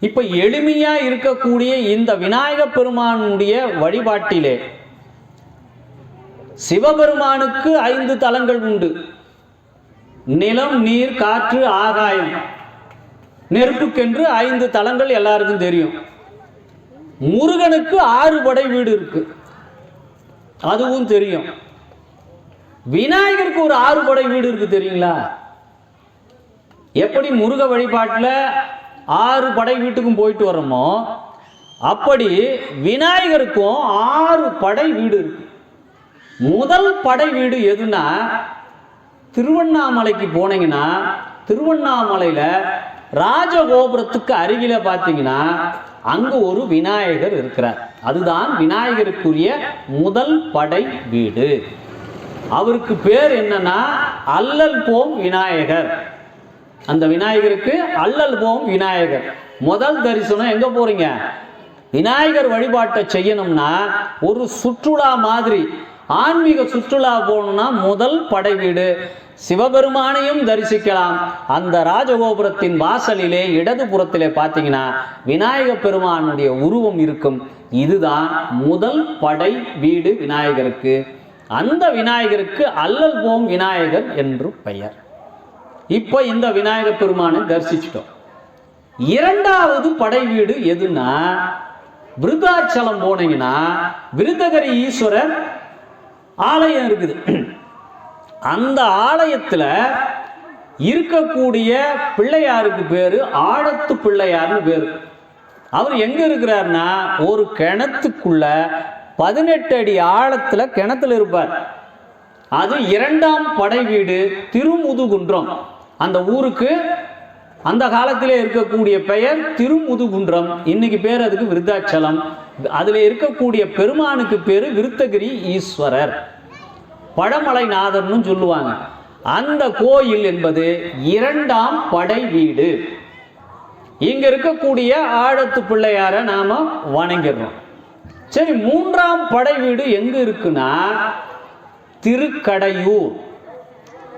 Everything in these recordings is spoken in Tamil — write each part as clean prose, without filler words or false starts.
இப்ப எளிமையா இருக்கக்கூடிய இந்த விநாயக பெருமானுடைய வழிபாட்டிலே சிவபெருமானுக்கு 5 தலங்கள் உண்டு. நிலம், நீர், காற்று, ஆகாயம். நெருப்புக்கென்று 5 தலங்கள் எல்லாருக்கும் தெரியும். முருகனுக்கு 6 படை வீடு இருக்கு, அதுவும் தெரியும். விநாயகருக்கு ஒரு 6 படை வீடு இருக்கு, தெரியுங்களா? எப்படி முருக வழிபாட்டில் 6 படை வீட்டுக்கும் போயிட்டு வரோமோ அப்படி விநாயகருக்கும் 6 படை வீடு இருக்கு. முதல் படை வீடு எதுனா, திருவண்ணாமலைக்கு போனீங்கன்னா திருவண்ணாமலையில ராஜகோபுரத்துக்கு அருகில பார்த்தீங்கன்னா அங்க ஒரு விநாயகர் இருக்கிறார். அதுதான் விநாயகருக்குரிய முதல் படை வீடு. அவருக்கு பேர் என்னன்னா அல்லல் போம் விநாயகர். அந்த விநாயகருக்கு அல்லல் போம் விநாயகர். முதல் தரிசனம் எங்க போறீங்க? விநாயகர் வழிபாட்டை செய்யணும்னா ஒரு சுற்றுலா மாதிரி ஆன்மீக சுற்றுலா போகணும்னா முதல் படை வீடு சிவபெருமானையும் தரிசிக்கலாம். அந்த ராஜகோபுரத்தின் வாசலிலே இடதுபுறத்திலே பார்த்தீங்கன்னா விநாயக பெருமானுடைய உருவம் இருக்கும். இதுதான் முதல் படை வீடு விநாயகருக்கு. அந்த விநாயகருக்கு அல்லல் போம் விநாயகர் என்று பெயர். இப்போ இந்த விநாயக பெருமானை தரிசிச்சிட்டோம். இரண்டாவது படை வீடு எதுனா, விருத்தாச்சலம் போனீங்கன்னா விருத்தகிரி ஈஸ்வரர் ஆலயம் இருக்குது. அந்த ஆலயத்துல இருக்கக்கூடிய பிள்ளையாருக்கு பேரு ஆழத்து பிள்ளையார்னு பேரு. அவர் எங்க இருக்கிறார்னா ஒரு கிணத்துக்குள்ள 18 அடி ஆழத்துல கிணத்துல இருப்பார். அது இரண்டாம் படை வீடு திருமுதுகுன்றம். அந்த ஊருக்கு அந்த காலத்திலே இருக்கக்கூடிய பெயர் திருமுதுகுன்றம். இன்னைக்கு பேர் அதுக்கு விருத்தாச்சலம். அதுல இருக்கக்கூடிய பெருமானுக்கு பேரு விருத்தகிரி ஈஸ்வரர், பழமலைநாதர்னு சொல்லுவாங்க. அந்த கோயில் என்பது இரண்டாம் படை வீடு. இங்க இருக்கக்கூடிய ஆழத்து பிள்ளையார நாம வணங்கிடுறோம். சரி, மூன்றாம் படை வீடு எங்க இருக்குன்னா திருக்கடையூர்.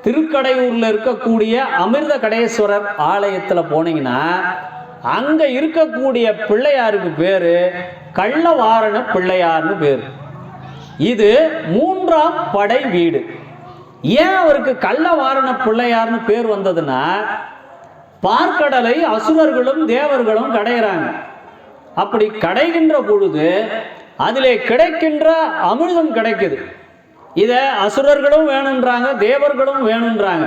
திருக்கடையூர்ல இருக்கக்கூடிய அமிர்த கடேஸ்வரர் ஆலயத்துல போனீங்கன்னா அங்க இருக்கக்கூடிய பிள்ளையாருக்கு பேரு கள்ளவாரண பிள்ளையார்னு பேரு. இது மூன்றாம் படை வீடு. ஏன் அவருக்கு கள்ளவாரண பிள்ளையார்னு பேர் வந்ததுன்னா, பார்க்கடலை அசுரர்களும் தேவர்களும் கடைகிறாங்க. அப்படி கடைகின்ற பொழுது அதிலே கிடைக்கின்ற அமிர்தம் கிடைக்குது. இத அசுரர்களும் வேணுன்றாங்க, தேவர்களும் வேணுன்றாங்க.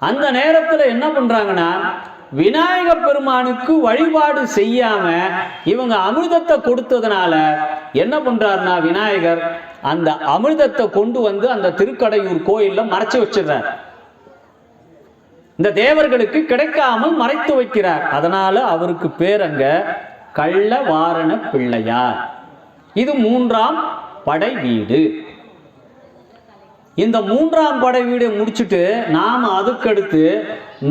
அந்த நேரத்தில் என்ன பண்றாங்கன்னா, விநாயக பெருமானுக்கு வழிபாடு செய்யாம இவங்க அமிர்தத்தை கொடுத்ததுனால என்ன பண்றாருன்னா, விநாயகர் அந்த அமிர்தத்தை கொண்டு வந்து அந்த திருக்கடையூர் கோயில்ல மறைச்சு வச்சிடுறார். இந்த தேவர்களுக்கு கிடைக்காமல் மறைத்து வைக்கிறார். அதனால அவருக்கு பேர் அங்க கள்ளவாரண பிள்ளையார். இது மூன்றாம் படை வீடு. இந்த மூன்றாம் படை வீடு முடிச்சுட்டு நாம அதுக்கடுத்து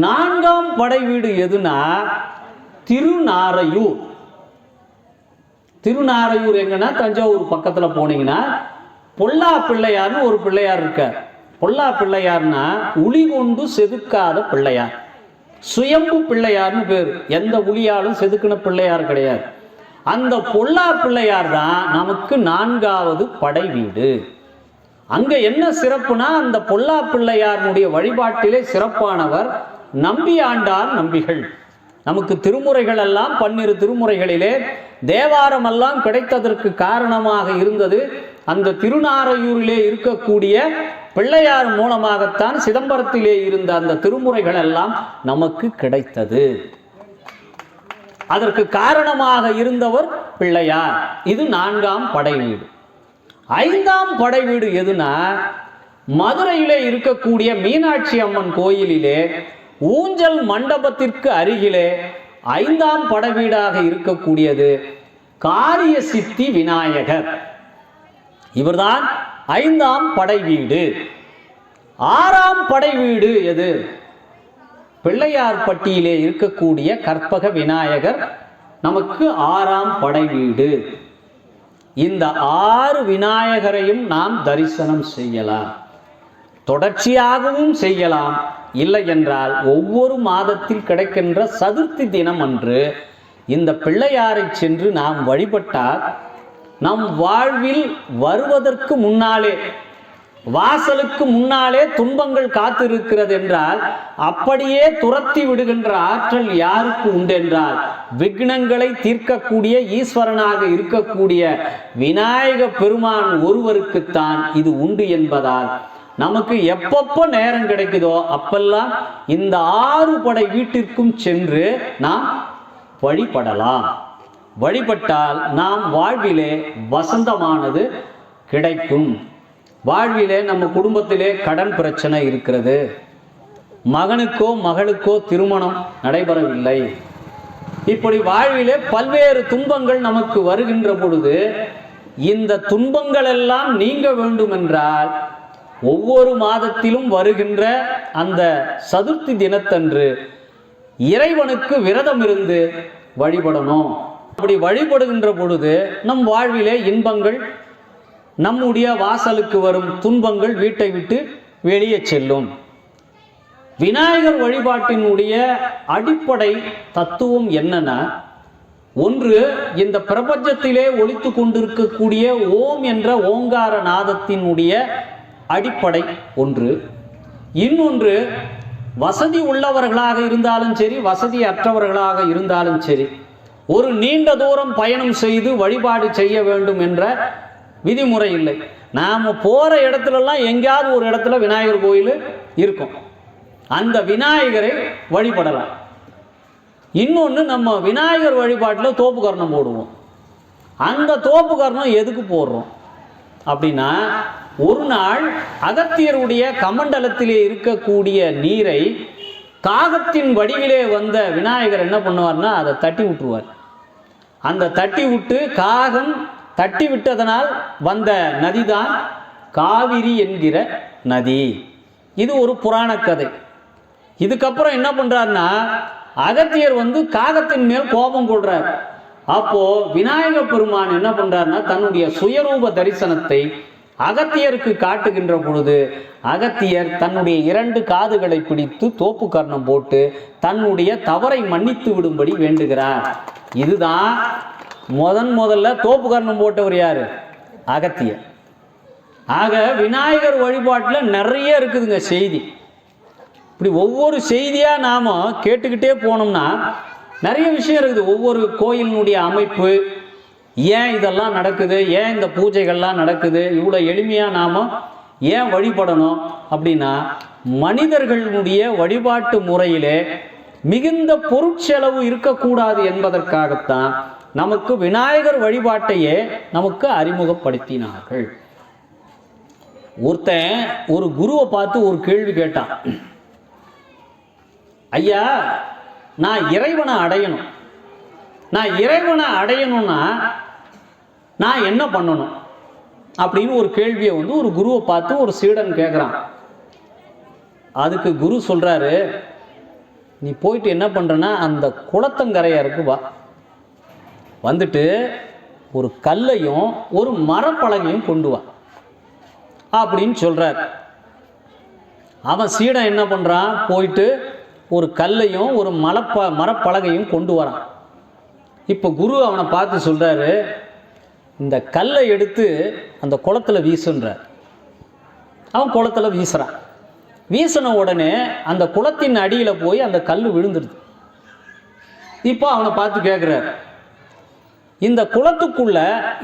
நான்காம் படை வீடு எதுனா திருநாரையூர். திருநாரையூர் எங்கன்னா தஞ்சாவூர் பக்கத்துல போனீங்கன்னா பொல்லா பிள்ளையார்னு ஒரு பிள்ளையார் இருக்கார். பொல்லா பிள்ளையார்னா உளி கொண்டு செதுக்காத பிள்ளையார், சுயம்பு பிள்ளையார்னு பேர். எந்த உளியாலும் செதுக்கின பிள்ளையார் கிடையாது. அந்த பொல்லா பிள்ளையார் தான் நமக்கு நான்காவது படை வீடு. அங்க என்ன சிறப்புனா, அந்த பொல்லா பிள்ளையாருடைய வழிபாட்டிலே சிறப்பானவர் நம்பி ஆண்டார் நம்பிகள். நமக்கு திருமுறைகள் எல்லாம் 12 திருமுறைகளிலே தேவாரம் எல்லாம் கிடைத்ததற்கு காரணமாக இருந்தது அந்த திருநாரையூரிலே இருக்கக்கூடிய பிள்ளையார் மூலமாகத்தான் சிதம்பரத்திலே இருந்த அந்த திருமுறைகள் எல்லாம் நமக்கு கிடைத்தது. அதற்கு காரணமாக இருந்தவர் பிள்ளையார். இது நான்காம் படை வீடு. ஐந்தாம் படை வீடு எதுனா, மதுரையிலே இருக்கக்கூடிய மீனாட்சி அம்மன் கோயிலிலே ஊஞ்சல் மண்டபத்திற்கு அருகிலே ஐந்தாம் படை வீடாக இருக்கக்கூடியது காரிய சித்தி விநாயகர். இவர்தான் ஐந்தாம் படை வீடு. ஆறாம் படை வீடு எது? பிள்ளையார்பட்டியிலே இருக்கக்கூடிய கற்பக விநாயகர் நமக்கு ஆறாம் படை வீடு. இந்த 6 விநாயகரையும் நாம் தரிசனம் செய்யலாம், தொடர்ச்சியாகவும் செய்யலாம். இல்லை என்றால் ஒவ்வொரு மாதத்தில் கிடைக்கின்ற சதுர்த்தி தினம் அன்று இந்த பிள்ளையாரை சென்று நாம் வழிபட்டால் நம் வாழ்வில் வருவதற்கு முன்னாலே, வாசலுக்கு முன்னாலே துன்பங்கள் காத்திருக்கிறது என்றால் அப்படியே துரத்தி விடுகின்ற ஆற்றல் யாருக்கு உண்டு என்றால் விக்னங்களை தீர்க்கக்கூடிய ஈஸ்வரனாக இருக்கக்கூடிய விநாயக பெருமான் ஒருவருக்குத்தான் இது உண்டு என்பதால் நமக்கு எப்பப்போ நேரம் கிடைக்குதோ அப்பெல்லாம் இந்த 6 படை வீட்டிற்கும் சென்று நாம் வழிபடலாம். வழிபட்டால் நாம் வாழ்விலே வசந்தமானது கிடைக்கும். வாழ்விலே நம்ம குடும்பத்திலே கடன் பிரச்சனை இருக்கிறது, மகனுக்கோ மகளுக்கோ திருமணம் நடைபெறவில்லை, இப்படி வாழ்விலே பல்வேறு துன்பங்கள் நமக்கு வருகின்ற பொழுது இந்த துன்பங்கள் எல்லாம் நீங்க வேண்டும் என்றால் ஒவ்வொரு மாதத்திலும் வருகின்ற அந்த சதுர்த்தி தினத்தன்று இறைவனுக்கு விரதம் இருந்து வழிபடணும். அப்படி வழிபடுகின்ற பொழுது நம் வாழ்விலே இன்பங்கள், நம்முடைய வாசலுக்கு வரும் துன்பங்கள் வீட்டை விட்டு வெளியே செல்லும். விநாயகர் வழிபாட்டினுடைய அடிப்படை தத்துவம் என்னன்னா, ஒன்று இந்த பிரபஞ்சத்திலே ஒலித்து கொண்டிருக்கக்கூடிய ஓம் என்ற ஓங்கார நாதத்தினுடைய அடிப்படை ஒன்று. இன்னொன்று, வசதி உள்ளவர்களாக இருந்தாலும் சரி, வசதி அற்றவர்களாக இருந்தாலும் சரி, ஒரு நீண்ட தூரம் பயணம் செய்து வழிபாடு செய்ய வேண்டும் என்ற விதிமுறை இல்லை. நாம் போகிற இடத்துலலாம் எங்கேயாவது ஒரு இடத்துல விநாயகர் கோயில் இருக்கும், அந்த விநாயகரை வழிபடலாம். இன்னொன்று, நம்ம விநாயகர் வழிபாட்டில் தோப்பு கரணம் போடுவோம். அந்த தோப்பு கரணம் எதுக்கு போடுறோம் அப்படின்னா, ஒரு நாள் அகத்தியருடைய கமண்டலத்திலே இருக்கக்கூடிய நீரை காகத்தின் வடிவிலே வந்த விநாயகர் என்ன பண்ணுவார்னா அதை தட்டி விட்டுருவார். அந்த தட்டி விட்டு காகம் தட்டி விட்டதனால் வந்த நதிதான் காவிரி என்கிற நதி. இது ஒரு புராண கதை. இதுக்கப்புறம் என்ன பண்றாருன்னா, அகத்தியர் காகத்தின் மேல் கோபம் கொள்றார். அப்போ விநாயக பெருமான் என்ன பண்றாருன்னா, தன்னுடைய சுயரூப தரிசனத்தை அகத்தியருக்கு காட்டுகின்ற பொழுது அகத்தியர் தன்னுடைய 2 காதுகளை பிடித்து தோப்பு கர்ணம் போட்டு தன்னுடைய தவறை மன்னித்து விடும்படி வேண்டுகிறார். இதுதான் முதல்ல தோப்பு கர்ணம் போட்டவர் யாரு? அகத்தியர். ஆக விநாயகர் வழிபாட்டில் நிறைய இருக்குதுங்க செய்தி. இப்படி ஒவ்வொரு செய்தியா நாம கேட்டுக்கிட்டே போனோம்னா நிறைய விஷயம் இருக்குது. ஒவ்வொரு கோயிலினுடைய அமைப்பு, ஏன் இதெல்லாம் நடக்குது, ஏன் இந்த பூஜைகள்லாம் நடக்குது, இவ்வளோ எளிமையாக நாம் ஏன் வழிபடணும் அப்படின்னா, மனிதர்களுடைய வழிபாட்டு முறையிலே மிகுந்த பொருட்செலவு இருக்கக்கூடாது என்பதற்காகத்தான் நமக்கு விநாயகர் வழிபாட்டையே நமக்கு அறிமுகப்படுத்தினார்கள். ஒருத்தன் ஒரு குருவை பார்த்து ஒரு கேள்வி கேட்டான். ஐயா, நான் இறைவனை அடையணும், நான் இறைவனை அடையணும்னா நான் என்ன பண்ணணும் அப்படின்னு ஒரு கேள்வியை ஒரு குருவை பார்த்து ஒரு சீடன் கேட்குறான். அதுக்கு குரு சொல்றாரு, நீ போயிட்டு என்ன பண்றன்னா அந்த குளத்தங்கரையருக்கு வா, வந்துட்டு ஒரு கல்லையும் ஒரு மரப்பலகையும் கொண்டு வா அப்படின்னு சொல்றார். அவன் சீடன் என்ன பண்றான், போயிட்டு ஒரு கல்லையும் ஒரு மரப்பலகையும் கொண்டு வரான். இப்போ குரு அவனை பார்த்து சொல்றாரு, இந்த கல்லை எடுத்து அந்த குளத்துல வீசுன்றார். அவன் குளத்துல வீசுறான். வீசின உடனே அந்த குளத்தின் அடியில போய் அந்த கல் விழுந்துடுது. இப்போ அவனை பார்த்து கேட்குறார், இந்த குளத்துக்குள்ள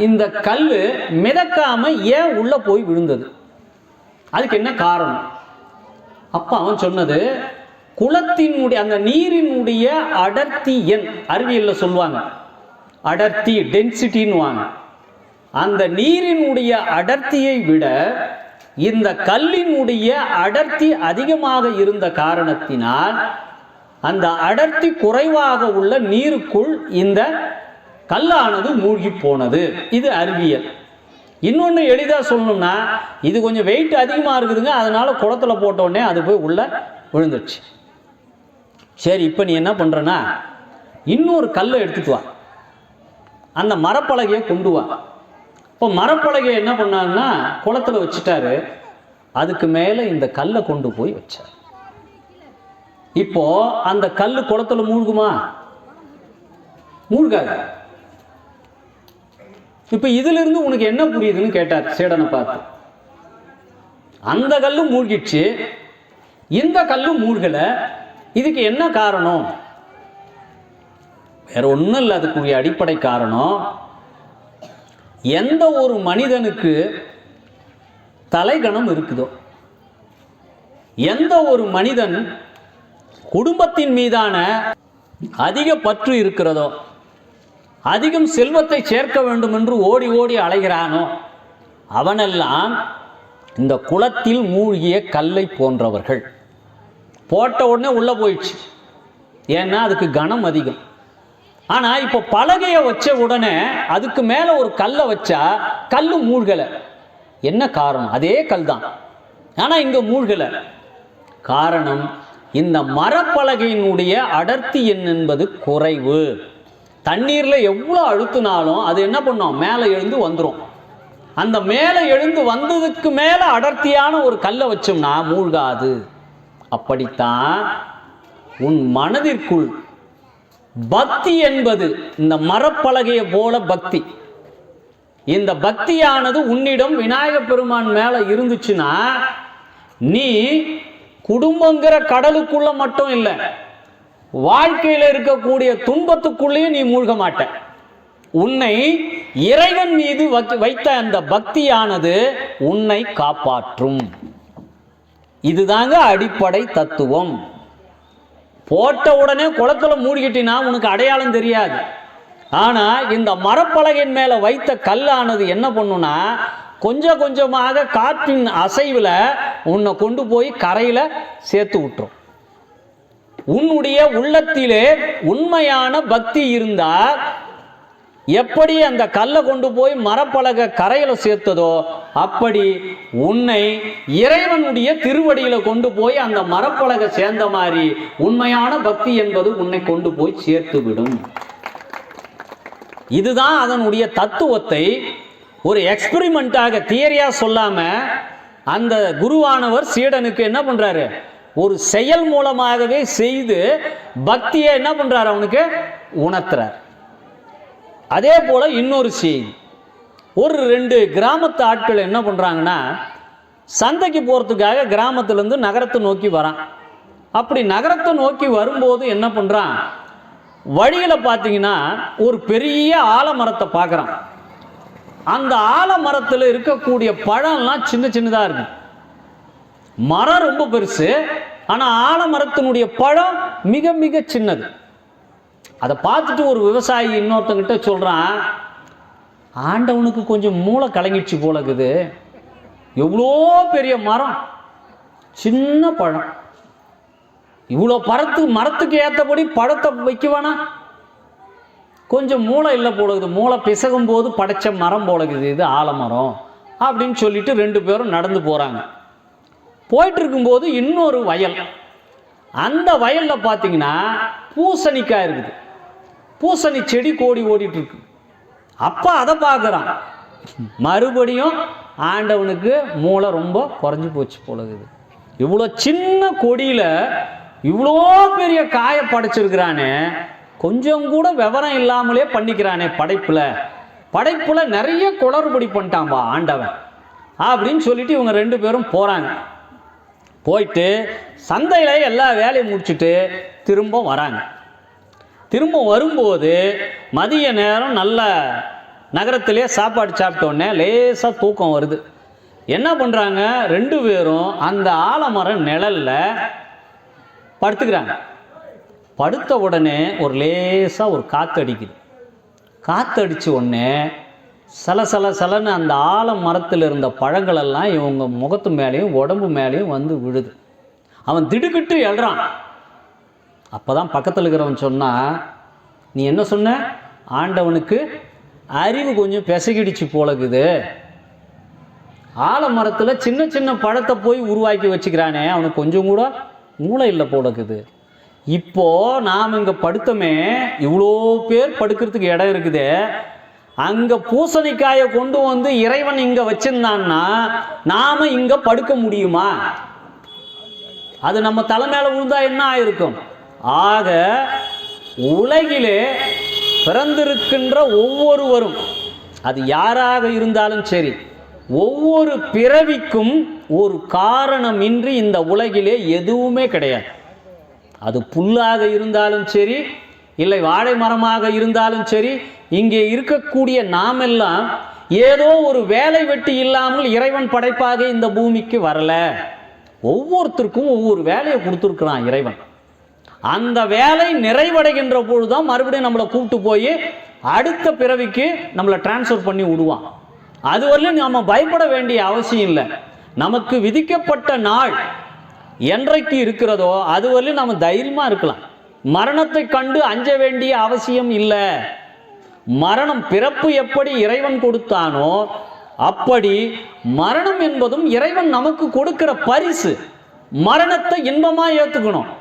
இந்த கல் மிதக்காம ஏன் உள்ள போய் விழுந்தது, அதுக்கு என்ன காரணம்? அப்ப அவன் சொன்னது, குளத்தினுடைய அந்த நீரினுடைய அடர்த்தி எண், அறிவியல்ல சொல்லுவாங்க அடர்த்தி, டென்சிட்டின்னு வாங்க. அந்த நீரினுடைய அடர்த்தியை விட இந்த கல்லினுடைய அடர்த்தி அதிகமாக இருந்த காரணத்தினால் அந்த அடர்த்தி குறைவாக உள்ள நீருக்குள் இந்த கல்லானது மூழ்கி போனது. இது அறிவியல். இன்னொன்று எளிதாக சொல்லணும்னா, இது கொஞ்சம் வெயிட் அதிகமாக இருக்குதுங்க, அதனால குளத்துல போட்டோடனே அது போய் உள்ள விழுந்துடுச்சு. சரி, இப்போ நீ என்ன பண்றனா, இன்னொரு கல்லை எடுத்துட்டு வா, அந்த மரப்பலகையை கொண்டு வா. இப்போ மரப்பலகையை என்ன பண்ணாங்கன்னா குளத்துல வச்சுட்டாரு. அதுக்கு மேலே இந்த கல்லை கொண்டு போய் வச்சார். இப்போ அந்த கல் குளத்துல மூழ்குமா? மூழ்காது. இப்ப இதுல இருந்து உனக்கு என்ன புரியுதுன்னு கேட்டார் சேடனை பார்த்து. அந்த கல்லு மூழ்கிடுச்சு, இந்த கல்லு மூழ்கல, இதுக்கு என்ன காரணம்? வேற ஒன்றும் இல்லை. அதுக்குரிய அடிப்படை காரணம், எந்த ஒரு மனிதனுக்கு தலைகணம் இருக்குதோ, எந்த ஒரு மனிதன் குடும்பத்தின் மீதான அதிக பற்று இருக்கிறதோ, அதிகம் செல்வத்தை சேர்க்க வேண்டும் என்று ஓடி ஓடி அலைகிறானோ, அவனெல்லாம் இந்த குளத்தில் மூழ்கிய கல்லை போன்றவர்கள். போட்ட உடனே உள்ள போயிடுச்சு, ஏன்னா அதுக்கு கனம் அதிகம். ஆனா இப்ப பலகையை வச்ச உடனே அதுக்கு மேல ஒரு கல்லை வச்சா கல்லு மூழ்கல. என்ன காரணம்? அதே கல் தான், ஆனா இங்க மூழ்கல. காரணம், இந்த மரப்பலகையினுடைய அடர்த்தி என்பது குறைவு. தண்ணீர்ல எவ்வளவு அழுத்தினாலும் அது என்ன பண்ணும்? மேலே எழுந்து வந்துடும். அந்த மேலே எழுந்து வந்ததுக்கு மேல அடர்த்தியான ஒரு கல்லை வச்சோம்னா மூழ்காது. அப்படித்தான் உன் மனதிற்குள் பக்தி என்பது இந்த மரப்பலகையை போல பக்தி. இந்த பக்தியானது உன்னிடம் விநாயக பெருமான் மேல இருந்துச்சுன்னா நீ குடும்பங்கிற கடலுக்குள்ள மட்டும் இல்லை, வாழ்க்கையில் இருக்கக்கூடிய துன்பத்துக்குள்ளேயும் நீ மூழ்க மாட்ட. உன்னை இறைவன் மீது வைத்த அந்த பக்தியானது உன்னை காப்பாற்றும். இதுதாங்க அடிப்படை தத்துவம். போட்ட உடனே குளத்துல மூழ்கிட்டினா உனக்கு அடையாளம் தெரியாது. ஆனா இந்த மரப்பலகையின் மேல வைத்த கல்லானது என்ன பண்ணுனா கொஞ்சம் கொஞ்சமாக காற்றின் அசைவுல உன்னை கொண்டு போய் கரையில சேர்த்து விட்டுரும். உன்னுடைய உள்ளத்திலே உண்மையான பக்தி இருந்தா எப்படி அந்த கல்லை கொண்டு போய் மரப்பலகை கரையில சேர்த்ததோ அப்படி உன்னை இறைவனுடைய திருவடியில கொண்டு போய் அந்த மரப்பலகை சேர்ந்த மாதிரி உண்மையான பக்தி என்பது உன்னை கொண்டு போய் சேர்த்து விடும். இதுதான் அதனுடைய தத்துவத்தை ஒரு எக்ஸ்பெரிமெண்டாக தியரியா சொல்லாம அந்த குருவானவர் சீடனுக்கு என்ன பண்றாரு? ஒரு செயல் மூலமாகவே செய்து பக்தியை என்ன பண்றாரு? அவனுக்கு உணர்த்துறார். அதே போல இன்னொரு செய்தி, ஒரு 2 கிராமத்து ஆட்கள் என்ன பண்றாங்கன்னா சந்தைக்கு போறதுக்காக கிராமத்திலிருந்து நகரத்தை நோக்கி வரான். அப்படி நகரத்தை நோக்கி வரும்போது என்ன பண்றான்? வழியில பார்த்தீங்கன்னா ஒரு பெரிய ஆலமரத்தை பார்க்குறான். அந்த ஆலமரத்தில் இருக்கக்கூடிய பழம்லாம் சின்ன சின்னதா இருக்கு. மரம் ரொம்ப பெருசு, ஆனா ஆலமரத்தினுடைய பழம் மிக மிக சின்னது. அதை பார்த்துட்டு ஒரு விவசாயி இன்னொருத்தங்கிட்ட சொல்றான், ஆண்டவனுக்கு கொஞ்சம் மூளை கலங்கிடுச்சு போல இருக்குது. எவ்வளோ பெரிய மரம், சின்ன பழம், இவ்வளோ மரத்துக்கு ஏற்றபடி பழத்தை வைக்குவானா? கொஞ்சம் மூளை இல்லை போலகுது, மூளை பிசகும் போது படைச்ச மரம் போலகுது இது ஆலமரம் அப்படின்னு சொல்லிட்டு 2 பேரும் நடந்து போறாங்க. போயிட்டு இருக்கும்போது இன்னொரு வயல், அந்த வயல்ல பார்த்தீங்கன்னா பூசணிக்காய் இருக்குது. பூசணி செடி கோடி ஓடிட்டு இருக்கு. அப்ப அதை பார்க்குறான், மறுபடியும் ஆண்டவனுக்கு மூளை ரொம்ப குறைஞ்சி போச்சு போலகுது. இவ்வளோ சின்ன கொடியில இவ்வளோ பெரிய காயை படைச்சிருக்கிறானே, கொஞ்சம் கூட விவரம் இல்லாமலே பண்ணிக்கிறானே படைப்புல நிறைய குளறுபடி பண்ணிட்டான்பா ஆண்டவன் அப்படின்னு சொல்லிட்டு இவங்க 2 பேரும் போறாங்க. போயிட்டு சந்தையில எல்லா வேலையும் முடிச்சுட்டு திரும்ப வராங்க. திரும்ப வரும்போது மதிய நேரம் நல்ல நகரத்திலே சாப்பாடு சாப்பிட்டோன்னே லேசா தூக்கம் வருது. என்ன பண்றாங்க? 2 பேரும் அந்த ஆலமரம் நிழல்ல படுத்துக்கிறாங்க. படுத்த உடனே ஒரு லேசா ஒரு காத்து அடிக்குது. காத்தடிச்ச உடனே சலன்னு அந்த ஆலமரத்தில் இருந்த பழங்கள் எல்லாம் இவங்க முகத்து மேலேயும் உடம்பு மேலேயும் வந்து விழுது. அவன் திடுக்கிட்டு எழுறான். அப்பதான் பக்கத்தில் இருக்கிறவன் சொன்னா, நீ என்ன சொன்ன? ஆண்டவனுக்கு அறிவு கொஞ்சம் பிசகிடுச்சு போலக்குது. ஆலமரத்தில் சின்ன சின்ன பழத்தை போய் உருவாக்கி வச்சுக்கிறானே, அவனுக்கு கொஞ்சம் கூட மூளை இல்லை போலக்குது. இப்போ நாம் இங்க படுத்தமே, இவ்வளோ பேர் படுக்கிறதுக்கு இடம் இருக்குது. அங்க பூசணிக்காயை கொண்டு வந்து இறைவன் இங்க வச்சிருந்தான்னா நாம இங்க படுக்க முடியுமா? அது நம்ம தலை மேல விழுந்தா என்ன ஆயிருக்கும்? ஆக உலகிலே பிறந்திருக்கின்ற ஒவ்வொருவரும், அது யாராக இருந்தாலும் சரி, ஒவ்வொரு பிறவிக்கும் ஒரு காரணமின்றி இந்த உலகிலே எதுவுமே கிடையாது. அது புல்லாக இருந்தாலும் சரி, இல்லை வாழை மரமாக இருந்தாலும் சரி, இங்கே இருக்கக்கூடிய நாமெல்லாம் ஏதோ ஒரு வேலை வெட்டி இல்லாமல் இறைவன் படைப்பாக இந்த பூமிக்கு வரல. ஒவ்வொருத்தருக்கும் ஒவ்வொரு வேலையை கொடுத்துருக்கிறான் இறைவன். அந்த வேலை நிறைவடைகின்ற பொழுதுதான் மறுபடியும் நம்மளை கூப்பிட்டு போய் அடுத்த பிறவிக்கு நம்மளை டிரான்ஸ்ஃபர் பண்ணி விடுவான். அதுவரையிலும் நம்ம பயப்பட வேண்டிய அவசியம் இல்லை. நமக்கு விதிக்கப்பட்ட நாள் என்றைக்கு இருக்கிறதோ அதுவரையிலும் நம்ம தைரியமாக இருக்கலாம். மரணத்தை கண்டு அஞ்ச வேண்டிய அவசியம் இல்லை. மரணம், பிறப்பு எப்படி இறைவன் கொடுத்தானோ அப்படி மரணம் என்பதும் இறைவன் நமக்கு கொடுக்கிற பரிசு. மரணத்தை இன்பமாக ஏற்றுக்கணும்.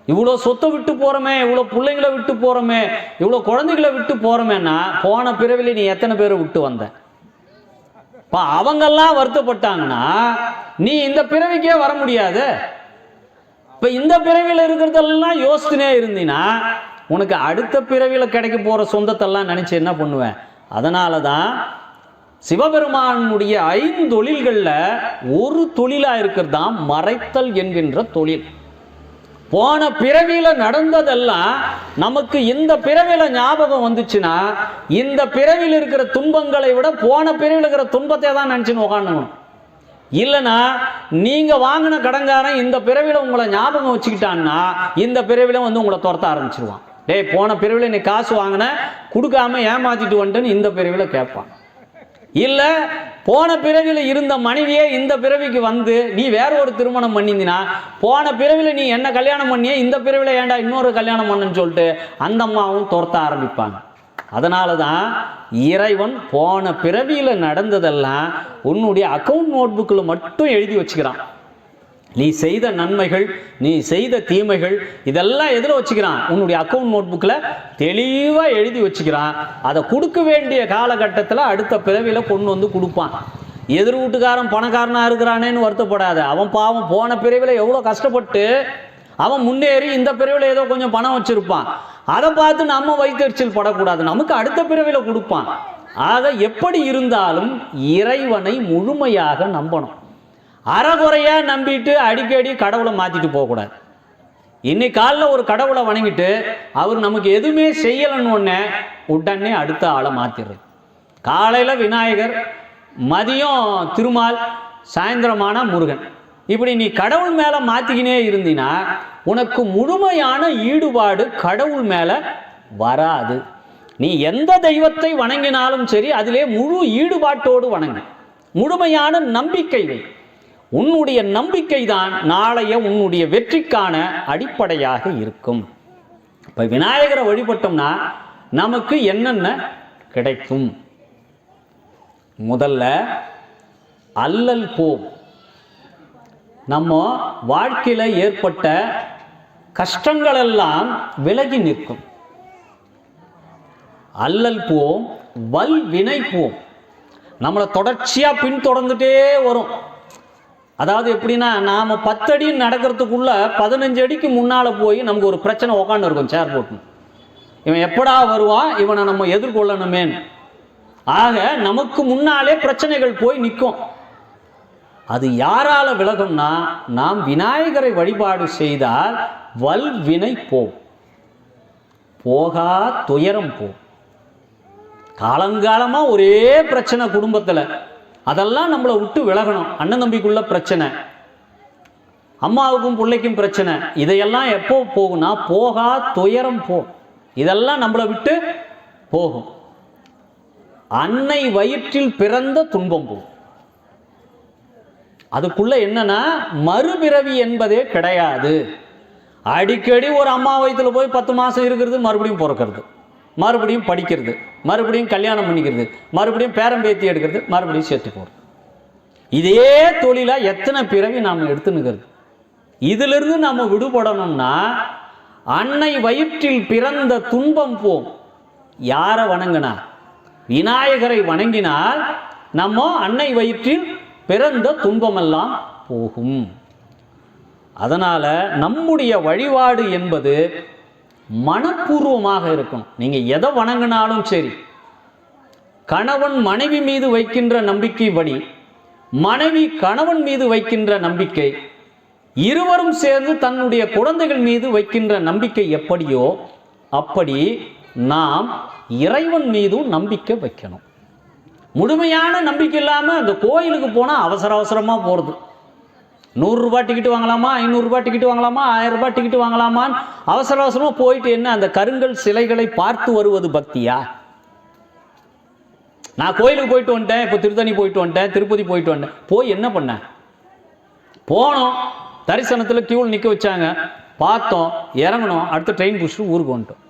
இவ்வளோ சொத்தை விட்டு போகிறோமே, இவ்வளோ பிள்ளைங்களை விட்டு போகிறோமே, இவ்வளோ குழந்தைகளை விட்டு போகிறோமேன்னா போன பிறவில நீ எத்தனை பேரை விட்டு வந்த? அவங்கெல்லாம் வருத்தப்பட்டாங்கன்னா நீ இந்த பிறவிக்கே வர முடியாது. இப்போ இந்த பிறவியில் இருக்கிறதெல்லாம் யோசிச்சுனே இருந்தீன்னா உனக்கு அடுத்த பிறவியில் கிடைக்க போகிற சொந்தத்தெல்லாம் நினச்சி என்ன பண்ணுவேன்? அதனால தான் சிவபெருமானுடைய 5 தொழில்களில் ஒரு தொழிலாக இருக்கிறது தான் மறைத்தல் என்கின்ற தொழில். போன பிறவியில் நடந்ததெல்லாம் நமக்கு இந்த பிறவியில் ஞாபகம் வந்துச்சுன்னா இந்த பிறவியில் இருக்கிற துன்பங்களை விட போன பிறவியில் இருக்கிற துன்பத்தை தான் நினச்சின்னு உட்காந்துக்கணும். இல்லைன்னா நீங்கள் வாங்கின கடன்காரன் இந்த பிறவியில் உங்களை ஞாபகம் வச்சுக்கிட்டான்னா இந்த பிறவியில் வந்து உங்களை துரத்த ஆரம்பிச்சிருவான். டேய், போன பிறவியில் நீ காசு வாங்கின, கொடுக்காம ஏமாற்றிட்டு வந்துட்டுன்னு இந்த பிறவியில் கேட்பான். இல்லை, போன பிறவியில் இருந்த மனைவியே இந்த பிறவிக்கு வந்து நீ வேற ஒரு திருமணம் பண்ணியிருந்தீனா போன பிறவியில் நீ என்ன கல்யாணம் பண்ணியே இந்த பிறவியில் ஏன்டா இன்னொரு கல்யாணம் பண்ணுன்னு சொல்லிட்டு அந்த அம்மாவும் துரத்த ஆரம்பிப்பாங்க. அதனால தான் இறைவன் போன பிறவியில் நடந்ததெல்லாம் உன்னுடைய அக்கௌண்ட் நோட்புக்கில் மட்டும் எழுதி வச்சுக்கிறான். நீ செய்த நன்மைகள், நீ செய்த தீமைகள் இதெல்லாம் எதில் வச்சுக்கிறான்? உன்னுடைய அக்கௌண்ட் நோட்புக்கில் தெளிவாக எழுதி வச்சுக்கிறான். அதை கொடுக்க வேண்டிய காலகட்டத்தில் அடுத்த பிறவியில் கொண்டு வந்து கொடுப்பான். எதிர் வீட்டுக்காரன் பணக்காரனாக இருக்கிறானேன்னு வருத்தப்படாத. அவன் பாவம் போன பிறவியில் எவ்வளோ கஷ்டப்பட்டு அவன் முன்னேறி இந்த பிறவியில் ஏதோ கொஞ்சம் பணம் வச்சுருப்பான். அதை பார்த்து நம்ம வயிற்றெரிச்சல் படக்கூடாது. நமக்கு அடுத்த பிறவியில் கொடுப்பான். ஆக எப்படி இருந்தாலும் இறைவனை முழுமையாக நம்பணும். அறகுறையாக நம்பிட்டு அடிக்கடி கடவுளை மாற்றிட்டு போகக்கூடாது. இன்னைக்கு காலையில் ஒரு கடவுளை வணங்கிட்டு அவர் நமக்கு எதுவுமே செய்யலைன்னு உடனே அடுத்த ஆளை மாற்றிடுறது. காலையில் விநாயகர், மதியம் திருமால், சாயந்தரமான முருகன், இப்படி நீ கடவுள் மேலே மாற்றிக்கினே இருந்தீன்னா உனக்கு முழுமையான ஈடுபாடு கடவுள் மேலே வராது. நீ எந்த தெய்வத்தை வணங்கினாலும் சரி அதிலே முழு ஈடுபாட்டோடு வணங்கு. முழுமையான நம்பிக்கை வை. உன்னுடைய நம்பிக்கை தான் நாளைய உன்னுடைய வெற்றிக்கான அடிப்படையாக இருக்கும். இப்போ விநாயகரை வழிபட்டோம்னா நமக்கு என்னென்ன கிடைக்கும்? முதல்ல அல்லல் போம். நம்ம வாழ்க்கையில் ஏற்பட்ட கஷ்டங்களெல்லாம் விலகி நிற்கும். அல்லல் போம், வல் வினை போம். நம்மளை தொடர்ச்சியாக பின்தொடர்ந்துட்டே வரும். அதாவது எப்படின்னா, நாம் 10 அடி நடக்கிறதுக்குள்ள 15 அடிக்கு முன்னால் போய் நமக்கு ஒரு பிரச்சனை உக்காண்டு இருக்கும். சேர் போட்டு இவன் எப்படா வருவான், இவனை நம்ம எதிர்கொள்ளணுமேன்னு. ஆக நமக்கு முன்னாலே பிரச்சனைகள் போய் நிற்கும். அது யாரால விலகும்னா, நாம் விநாயகரை வழிபாடு செய்தால் வல்வினை போகா துயரம் காலங்காலமாக ஒரே பிரச்சனை குடும்பத்தில், அதெல்லாம் நம்மளை விட்டு விலகணும். அண்ணன் தம்பிக்குள்ள பிரச்சனை, அம்மாவுக்கும் பிள்ளைக்கும் பிரச்சனை, இதையெல்லாம் எப்போ போகும்னா போகா துயரம் இதெல்லாம் நம்மளை விட்டு போகும். அன்னை வயிற்றில் பிறந்த துன்பம் அதுக்குள்ள என்னன்னா மறுபிறவி என்பதே கிடையாது. அடிக்கடி ஒரு அம்மா வயிற்றுல போய் 10 மாதம் இருக்கிறது, மறுபடியும் பிறக்கிறது, மறுபடியும் படிக்கிறது, மறுபடியும் கல்யாணம் பண்ணிக்கிறது, மறுபடியும் பேரம்பேத்தி எடுக்கிறது, மறுபடியும் சேர்த்து போகிறது. இதே தொழிலாக எத்தனை பிறவி நாம் எடுத்துனுக்கிறது. இதிலிருந்து நாம் விடுபடணும்னா அன்னை வயிற்றில் பிறந்த துன்பம் யாரை வணங்கினா? விநாயகரை வணங்கினால் நம்ம அன்னை வயிற்றில் பிறந்த துன்பமெல்லாம் போகும். அதனால் நம்முடைய வழிபாடு என்பது மனப்பூர்வமாக இருக்கணும். நீங்க எதை வணங்கினாலும் சரி, கணவன் மனைவி மீது வைக்கின்ற நம்பிக்கைப்படி, மனைவி கணவன் மீது வைக்கின்ற நம்பிக்கை, இருவரும் சேர்ந்து தன்னுடைய குழந்தைகள் மீது வைக்கின்ற நம்பிக்கை எப்படியோ அப்படி நாம் இறைவன் மீதும் நம்பிக்கை வைக்கணும். முழுமையான நம்பிக்கை இல்லாமல் அந்த கோயிலுக்கு போனால் அவசர அவசரமாக போகிறது. 100 ரூபாய் டிக்கெட் வாங்கலாமா, 500 ரூபாய் டிக்கெட் வாங்கலாமா, 1000 ரூபாய் டிக்கெட் வாங்கலாமான்னு அவசர அவசரமாக போயிட்டு என்ன அந்த கருங்கல் சிலைகளை பார்த்து வருவது பக்தியா? நான் கோயிலுக்கு போயிட்டு வந்துட்டேன், இப்போ திருத்தணி போயிட்டு வந்துட்டேன், திருப்பதி போயிட்டு வந்துட்டேன், போய் என்ன பண்ண? போனோம், தரிசனத்தில் கியூவில் நிற்க வச்சாங்க, பார்த்தோம், இறங்கணும், அடுத்த ட்ரெயின் பிடிச்சிட்டு ஊருக்கு வந்துட்டோம்.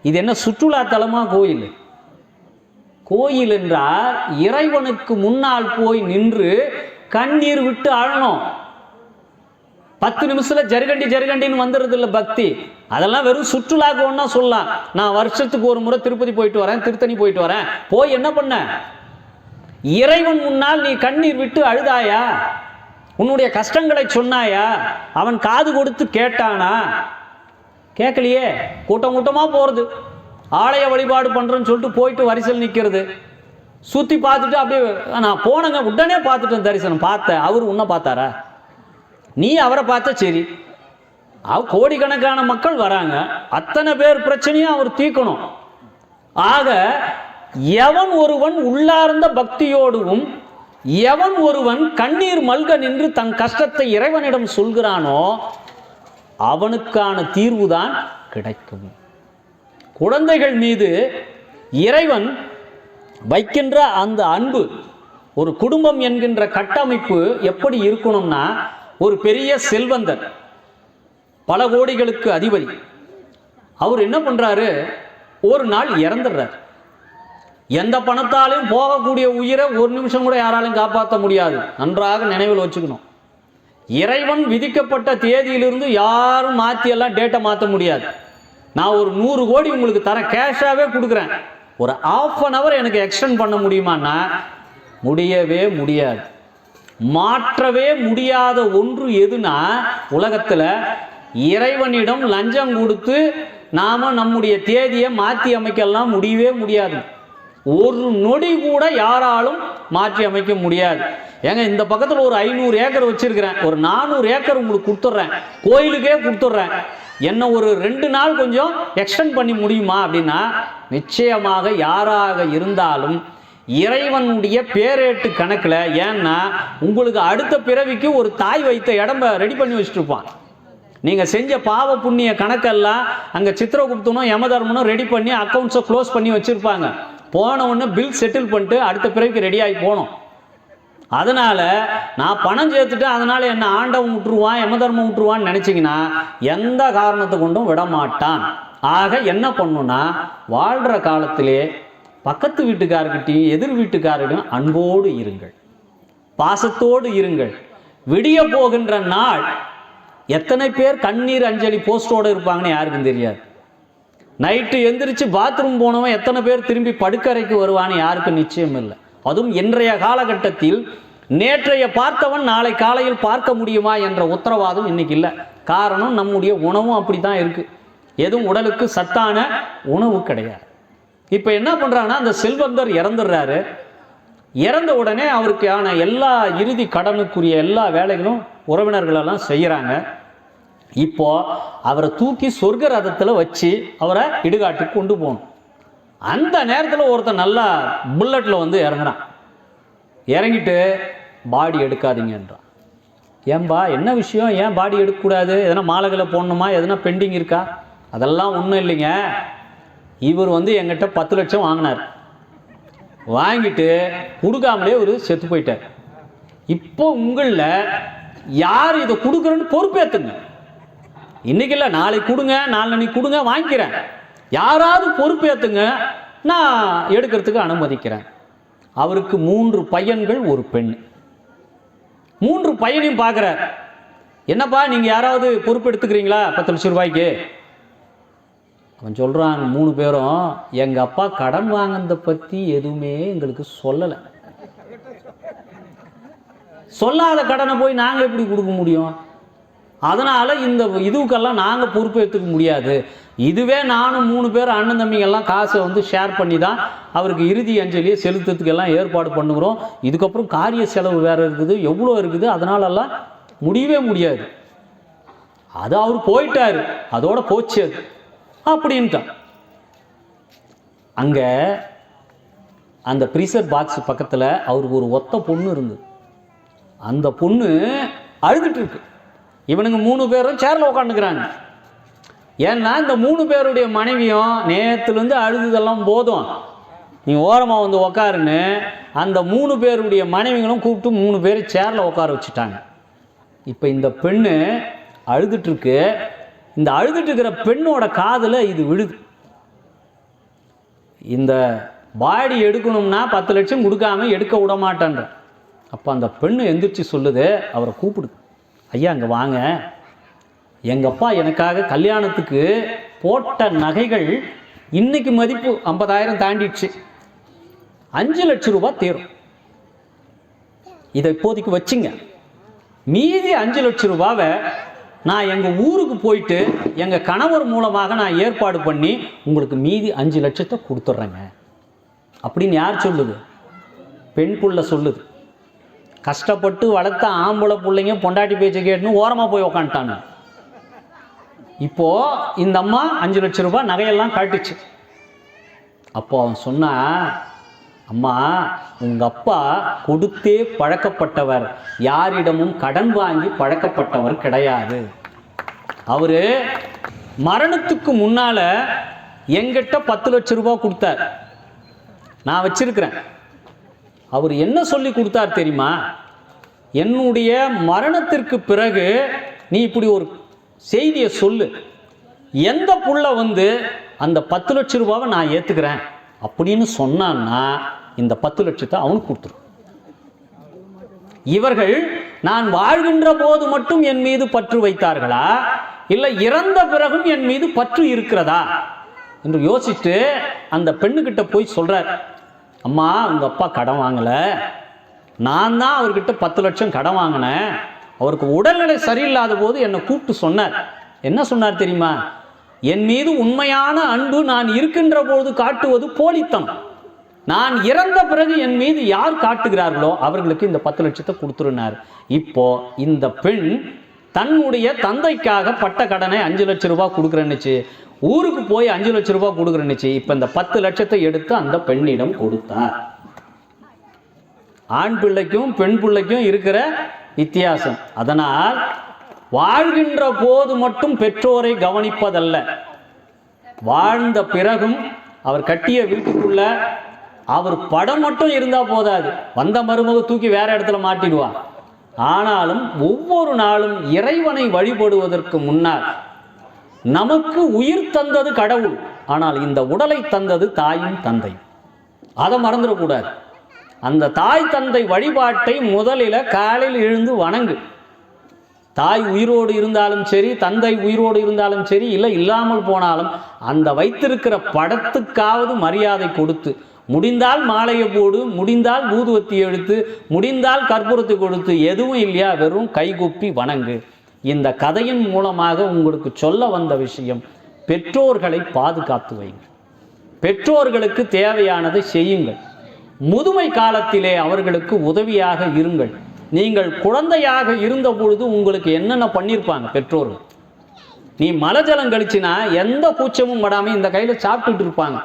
இது என்ன சுற்றுலா தலமாக கோயில்? கோயில் என்றால் இறைவனுக்கு முன்னால் போய் நின்று கண்ணீர் விட்டு அழணும். 10 நிமிஷத்தில் ஜருகண்டின்னு வந்துடுறது இல்லை பக்தி. அதெல்லாம் வெறும் சுற்றுலாக்கு ஒன்றா சொல்லலாம். நான் வருஷத்துக்கு ஒரு முறை திருப்பதி போயிட்டு வரேன், திருத்தணி போயிட்டு வரேன், போய் என்ன பண்ண? இறைவன் முன்னால் நீ கண்ணீர் விட்டு அழுதாயா? உன்னுடைய கஷ்டங்களை சொன்னாயா? அவன் காது கொடுத்து கேட்டானா? கேட்கலையே. கூட்டம் கூட்டமாக போகிறது, ஆலய வழிபாடு பண்ணுறேன்னு சொல்லிட்டு போயிட்டு வரிசையில் நிற்கிறது, சுற்றி பார்த்துட்டு அப்படியே நான் போனேங்க, உடனே பார்த்துட்டேன், தரிசனம் பார்த்தேன். அவர் உன்னை பார்த்தாரா? நீ அவரை பார்த்தா சரி. கோடிக்கணக்கான மக்கள் வராங்க, அத்தனை பேர் பிரச்சனையும் அவர் தீர்க்கணும். ஆக எவன் ஒருவன் உள்ளார்ந்த பக்தியோடும் எவன் ஒருவன் கண்ணீர் மல்க நின்று தன் கஷ்டத்தை இறைவனிடம் சொல்கிறானோ அவனுக்கான தீர்வுதான் கிடைக்கும். குழந்தைகள் மீது இறைவன் வைக்கின்ற அந்த அன்பு, ஒரு குடும்பம் என்கின்ற கட்டமைப்பு எப்படி இருக்கணும்னா, ஒரு பெரிய செல்வந்தர், பல கோடிகளுக்கு அதிபதி, அவர் என்ன பண்றாரு, ஒரு நாள் இறந்துடுறார். எந்த பணத்தாலையும் போகக்கூடிய உயிரை ஒரு நிமிஷம் கூட யாராலையும் காப்பாற்ற முடியாது. நன்றாக நினைவில் வச்சுக்கணும். இறைவன் விதிக்கப்பட்ட தேதியிலிருந்து யாரும் மாற்றியெல்லாம் டேட்டை மாற்ற முடியாது. நான் ஒரு 100 கோடி உங்களுக்கு தரேன், கேஷாகவே கொடுக்குறேன், ஒரு ½ எனக்கு எக்ஸ்டெண்ட் பண்ண முடியுமான்னா முடியவே முடியாது. மாற்றவே முடியாத ஒன்று எதுனா, உலகத்தில் இறைவனிடம் லஞ்சம் கொடுத்து நாம நம்முடைய தேதியை மாற்றி அமைக்கலாம் முடியவே முடியாது. ஒரு நொடி கூட யாராலும் மாற்றி அமைக்க முடியாது. ஏங்க, இந்த பக்கத்தில் ஒரு 500 ஏக்கர் வச்சிருக்கிறேன், ஒரு 400 ஏக்கர் உங்களுக்கு கொடுத்துட்றேன், கோயிலுக்கே கொடுத்துட்றேன், என்ன ஒரு 2 நாள் கொஞ்சம் எக்ஸ்டெண்ட் பண்ணி முடியுமா அப்படின்னா நிச்சயமாக யாராக இருந்தாலும் இறைவனுடைய பேரேட்டு கணக்கில். ஏன்னா உங்களுக்கு அடுத்த பிறவிக்கு ஒரு தாய் வைத்த இடம் ரெடி பண்ணி வச்சுட்டு இருப்பான். நீங்கள் செஞ்ச பாவ புண்ணிய கணக்கெல்லாம் அங்கே சித்திரகுப்தனும் யமதர்மனும் ரெடி பண்ணி அக்கௌண்ட்ஸை க்ளோஸ் பண்ணி வச்சுருப்பாங்க. போன உடனே பில் செட்டில் பண்ணிட்டு அடுத்த பிறவிக்கு ரெடியாகி போகணும். அதனால் நான் பணம் சேர்த்துட்டு அதனால் என்ன ஆண்டவன் விட்டுருவான், யமதர்மம் விட்டுருவான்னு நினச்சிங்கன்னா எந்த காரணத்தை கொண்டும் விடமாட்டான். ஆக என்ன பண்ணுன்னா, வாழ்கிற காலத்திலே பக்கத்து வீட்டுக்காரர்கிட்டையும் எதிர் வீட்டுக்காரர்கிட்டையும் அன்போடு இருங்கள், பாசத்தோடு இருங்கள். விடிய போகின்ற நாள் எத்தனை பேர் கண்ணீர் அஞ்சலி போஸ்டோடு இருப்பாங்கன்னு யாருக்கும் தெரியாது. நைட்டு எந்திரிச்சு பாத்ரூம் போனவன் எத்தனை பேர் திரும்பி படுக்கறைக்கு வருவான்னு யாருக்கும் நிச்சயம் இல்லை. அதுவும் இன்றைய காலகட்டத்தில் நேற்றைய பார்த்தவன் நாளை காலையில் பார்க்க முடியுமா என்ற உத்தரவாதம் இன்னைக்கு இல்லை. காரணம், நம்முடைய உணவும் அப்படி தான் இருக்கு. எதுவும் உடலுக்கு சத்தான உணவு கிடையாது. இப்போ என்ன பண்ணுறாங்கன்னா, அந்த செல்வந்தர் இறந்துடுறாரு. இறந்த உடனே அவருக்கான எல்லா இறுதி கடனுக்குரிய எல்லா வேலைகளும் உறவினர்களெல்லாம் செய்கிறாங்க. இப்போ அவரை தூக்கி சொர்க்க ரதத்தில் வச்சு அவரை இடுகாட்டுக்கு கொண்டு போகணும். அந்த நேரத்தில் ஒருத்தன் நல்லா புல்லட்டில் வந்து இறங்குறான். இறங்கிட்டு பாடி எடுக்காதீங்கன்றான். ஏன்பா, என்ன விஷயம், ஏன் பாடி எடுக்கக்கூடாது, எதனா மாலைகளை போடணுமா, எதனா பெண்டிங் இருக்கா? அதெல்லாம் ஒன்றும் இல்லைங்க. இவர் வந்து எங்கிட்ட 10 லட்சம் வாங்கினார், வாங்கிட்டு கொடுக்காமலே ஒரு செத்து போயிட்டார். இப்போ உங்களில் யார் இதை கொடுக்குறேன்னு பொறுப்பேற்றுங்க. இன்னைக்கு இல்லை, நாளைக்கு கொடுங்க, நாளைக்கு கொடுங்க, வாங்கிக்கிறேன். யாராவது பொறுப்பேற்றுங்க, நான் எடுக்கிறதுக்கு அனுமதிக்கிறேன். அவருக்கு 3 பையன்கள், ஒரு பெண். 3 பையனையும் பார்க்குறார். என்னப்பா, நீங்கள் யாராவது பொறுப்பு எடுத்துக்கிறீங்களா 10 லட்சம் ரூபாய்க்கு? அவன் சொல்கிறான், 3 பேரும் எங்கள் அப்பா கடன் வாங்கினதை பற்றி எதுவுமே எங்களுக்கு சொல்லலை. சொல்லாத கடனை போய் நாங்கள் எப்படி கொடுக்க முடியும்? அதனால் இந்த இதுக்கெல்லாம் நாங்கள் பொறுப்பேற்றுக்க முடியாது. இதுவே நானும் 3 பேர் அண்ணன் தம்பிங்கெல்லாம் காசை வந்து ஷேர் பண்ணி தான் அவருக்கு இறுதி அஞ்சலியை செலுத்துறதுக்கெல்லாம் ஏற்பாடு பண்ணுகிறோம். இதுக்கப்புறம் காரிய செலவு வேறு இருக்குது, எவ்வளோ இருக்குது, அதனாலெல்லாம் முடியவே முடியாது. அது அவர் போயிட்டார், அதோட போச்சு அது அப்படின்ட்டான். அங்கே அந்த ப்ரீசர் பாக்ஸ் பக்கத்தில் அவருக்கு ஒரு ஒத்த பொண்ணு இருந்தது. அந்த பொண்ணு அழுதுட்டு இருக்கு. இவனுங்க 3 பேரும் சேரில் உட்காந்துக்கிறாங்க. ஏன்னா இந்த 3 பேருடைய மனைவியும் நேற்றுலேருந்து அழுதுதெல்லாம் போதும், நீ ஓரமாக வந்து உக்காருன்னு அந்த 3 பேருடைய மனைவிகளும் கூப்பிட்டு 3 பேர் சேரில் உட்கார வச்சுட்டாங்க. இப்போ இந்த பெண்ணு அழுதுட்டுருக்கு. இந்த அழுதுட்டு இருக்கிற பெண்ணோட காதில் இது விழுது. இந்த பாடி எடுக்கணும்னா 10 லட்சம் கொடுக்காம எடுக்க விட மாட்டேன்ற. அப்போ அந்த பெண்ணு எந்திரிச்சு சொல்லுது, அவரை கூப்பிடுது, ஐயா அங்கே வாங்க, எங்கள் அப்பா எனக்காக கல்யாணத்துக்கு போட்ட நகைகள் இன்னைக்கு மதிப்பு 50,000 தாண்டிடுச்சு, 5 லட்சம் ரூபாய் தேரும், இதை இப்போதைக்கு வச்சுங்க, மீதி 5 லட்சம் ரூபாவை நான் எங்கள் ஊருக்கு போயிட்டு எங்கள் கணவர் மூலமாக நான் ஏற்பாடு பண்ணி உங்களுக்கு மீதி 5 லட்சத்தை கொடுத்துட்றேங்க அப்படின்னு யார் சொல்லுது? பெண் புள்ள சொல்லுது. கஷ்டப்பட்டு வளர்த்த ஆம்பளை பிள்ளைங்க பொண்டாட்டி பேச்சை கேட்டுன்னு ஓரமாக போய் உக்காந்துட்டாங்க. இப்போது இந்த அம்மா 5 லட்சம் ரூபாய் நகையெல்லாம் காட்டுச்சு. அப்போ அவன் சொன்னா, அம்மா உங்கள் அப்பா கொடுத்தே பழக்கப்பட்டவர், யாரிடமும் கடன் வாங்கி பழக்கப்பட்டவர் கிடையாது. அவர் மரணத்துக்கு முன்னால் எங்கிட்ட 10 லட்சம் ரூபாய் கொடுத்தார், நான் வச்சிருக்கிறேன். அவர் என்ன சொல்லி கொடுத்தார் தெரியுமா? என்னுடைய மரணத்திற்கு பிறகு நீ இப்படி ஒரு செய்தியை சொல்லு, எந்த புள்ள வந்து அந்த 10 லட்சம் ரூபாவை நான் ஏற்றுக்கிறேன் அப்படின்னு சொன்னான்னா இந்த 10 லட்சத்தை அவனுக்கு கொடுத்துரும். இவர்கள் நான் வாழ்கின்ற போது மட்டும் என் மீது பற்று வைத்தார்களா, இல்லை இறந்த பிறகும் என் மீது பற்று இருக்கிறதா என்று யோசிச்சுட்டு அந்த பெண்ணுக்கிட்ட போய் சொல்றார், அம்மா உங்கள் அப்பா கடன் வாங்கலை, நான் தான் அவர்கிட்ட 10 லட்சம் கடன் வாங்கினேன். அவருக்கு உடல்நிலை சரியில்லாத போது என்னை கூப்பிட்டு சொன்னார். என்ன சொன்னார் தெரியுமா? என் மீது உண்மையான அன்பு நான் இருக்கின்ற போது காட்டுவது போலித்தனம், நான் இறந்த பிறகு என் மீது யார் காட்டுகிறார்களோ அவர்களுக்கு இந்த 10 லட்சத்தை கொடுத்துருனார். இப்போ இந்த பெண் தன்னுடைய தந்தைக்காக பட்ட கடனை 5 லட்சம் ரூபாய் கொடுக்குறேன்னுச்சு, ஊருக்கு போய் 5 லட்சம் ரூபாய் கொடுக்குறேன்னுச்சு. இப்போ இந்த 10 லட்சத்தை எடுத்து அந்த பெண்ணிடம் கொடுத்தார். ஆண் பிள்ளைக்கும் பெண் பிள்ளைக்கும் இருக்கிற வித்தியாசம். அதனால் வாழ்கின்ற போது மட்டும் பெற்றோரை கவனிப்பதல்ல, வாழ்ந்த பிறகும் அவர் கட்டிய வீட்டுக்குள்ள அவர் படம் மட்டும் இருந்தா போதாது, வந்த மருமக தூக்கி வேற இடத்துல மாட்டிடுவா. ஆனாலும் ஒவ்வொரு நாளும் இறைவனை வழிபடுவதற்கு முன்னால் நமக்கு உயிர் தந்தது கடவுள், ஆனால் இந்த உடலை தந்தது தாயும் தந்தை, அதை மறந்துடக்கூடாது. அந்த தாய் தந்தை வழிபாட்டை முதலில் காலையில் எழுந்து வணங்கு. தாய் உயிரோடு இருந்தாலும் சரி, தந்தை உயிரோடு இருந்தாலும் சரி, இல்லை இல்லாமல் போனாலும் அந்த வைத்திருக்கிற படத்துக்காவது மரியாதை கொடுத்து, முடிந்தால் மாலையை போடு, முடிந்தால் ஊதுவத்தி எடுத்து, முடிந்தால் கற்பூரத்தை கொடுத்து, எதுவும் இல்லையா வெறும் கைகூப்பி வணங்கு. இந்த கதையின் மூலமாக உங்களுக்கு சொல்ல வந்த விஷயம், பெற்றோர்களை பாதுகாத்து வையுங்கள், பெற்றோர்களுக்கு தேவையானதை செய்யுங்கள், முதுமை காலத்திலே அவர்களுக்கு உதவியாக இருங்கள். நீங்கள் குழந்தையாக இருந்த பொழுது உங்களுக்கு என்னென்ன பண்ணியிருப்பாங்க பெற்றோர்கள்? நீ மலஜலம் கழிச்சினா எந்த கூச்சமும் படாமல் இந்த கையில் சாப்பிட்டுட்டு இருப்பாங்க,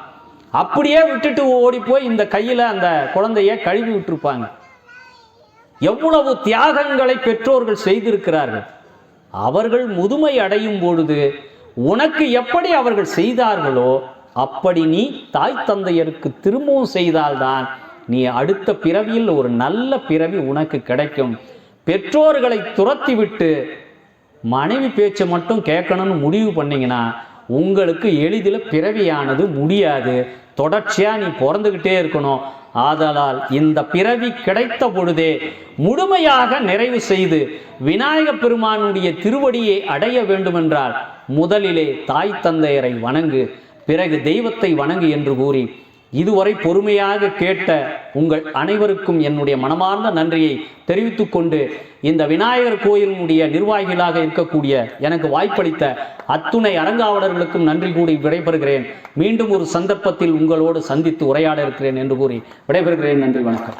அப்படியே விட்டுட்டு ஓடி போய் இந்த கையில் அந்த குழந்தைய கழுவி விட்டுருப்பாங்க. எவ்வளவு தியாகங்களை பெற்றோர்கள் செய்திருக்கிறார்கள். அவர்கள் முதுமை அடையும் பொழுது உனக்கு எப்படி அவர்கள் செய்தார்களோ அப்படி நீ தாய் தந்தையருக்கு திரும்பவும் செய்தால்தான் நீ அடுத்த பிறவியில் ஒரு நல்ல பிறவி உனக்கு கிடைக்கும். பெற்றோர்களை துரத்தி விட்டு மனைவி பேச்சை மட்டும் கேட்கணும்னு முடிவு பண்ணீங்கன்னா உங்களுக்கு எளிதில் பிறவியானது முடியாது. தொடர்ச்சியாக நீ பிறந்துக்கிட்டே இருக்கணும். ஆதலால் இந்த பிறவி கிடைத்த பொழுதே முழுமையாக நிறைவு செய்து விநாயக பெருமானுடைய திருவடியை அடைய வேண்டுமென்றால் முதலிலே தாய் தந்தையரை வணங்கு, பிறகு தெய்வத்தை வணங்கு என்று கூறி இதுவரை பொறுமையாக கேட்ட உங்கள் அனைவருக்கும் என்னுடைய மனமார்ந்த நன்றியை தெரிவித்துக் கொண்டு, இந்த விநாயகர் கோயிலினுடைய நிர்வாகிகளாக இருக்கக்கூடிய எனக்கு வாய்ப்பளித்த அத்துணை அரங்காவலர்களுக்கும் நன்றி கூறி விடைபெறுகிறேன். மீண்டும் ஒரு சந்தர்ப்பத்தில் உங்களோடு சந்தித்து உரையாட இருக்கிறேன் என்று கூறி விடைபெறுகிறேன். நன்றி, வணக்கம்.